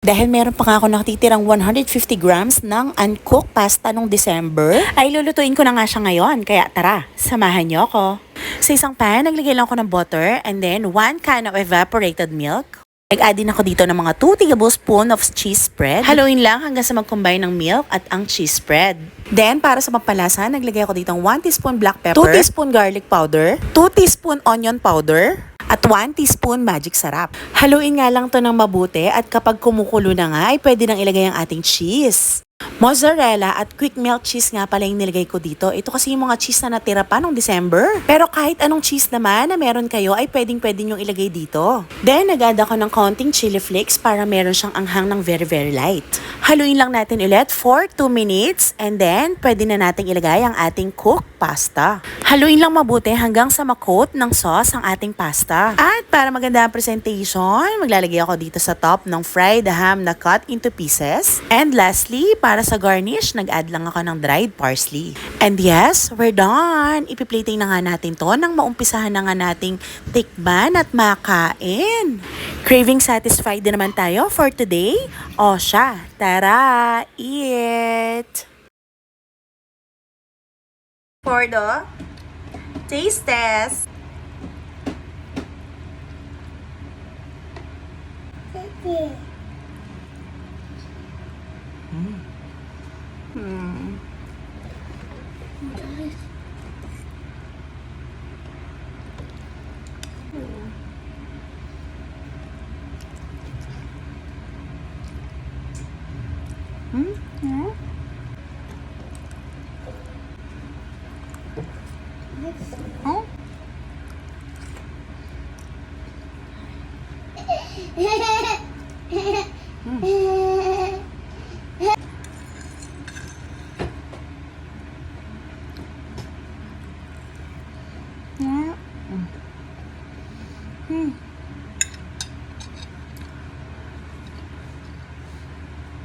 Dahil meron pa nga ako natitirang 150 grams ng uncooked pasta nung December, ay lulutuin ko na nga siya ngayon. Kaya tara, samahan niyo ako. Sa isang pan, naglagay lang ako ng butter and then 1 can of evaporated milk. Nag-add din ako dito ng mga 2 tablespoon of cheese spread. Haluin lang hanggang sa mag-combine ng milk at ang cheese spread. Then, para sa pampalasa, naglagay ako dito ng 1 teaspoon black pepper, 2 teaspoon garlic powder, 2 teaspoon onion powder, at 1 teaspoon magic sarap. Haluin nga lang to ng mabuti at kapag kumukulo na nga ay pwede nang ilagay ang ating cheese. Mozzarella at quick melt cheese nga pala yung nilagay ko dito. Ito kasi yung mga cheese na natira pa nung December. Pero kahit anong cheese naman na meron kayo ay pwedeng yung ilagay dito. Then nag-add ako ng konting chili flakes para meron siyang anghang ng very light. Haluin lang natin ulit for 2 minutes and then pwede na nating ilagay ang ating cooked pasta. Haluin lang mabuti hanggang sa ma-coat ng sauce ang ating pasta. At para maganda ang presentation, maglalagay ako dito sa top ng fried ham na cut into pieces. And lastly, para sa garnish, nag-add lang ako ng dried parsley. And yes, we're done! Ipiplating na nga natin to nang maumpisahan na nga nating tikman at makain. Craving satisfied din naman tayo for today. O siya, tara, eat! For the taste test.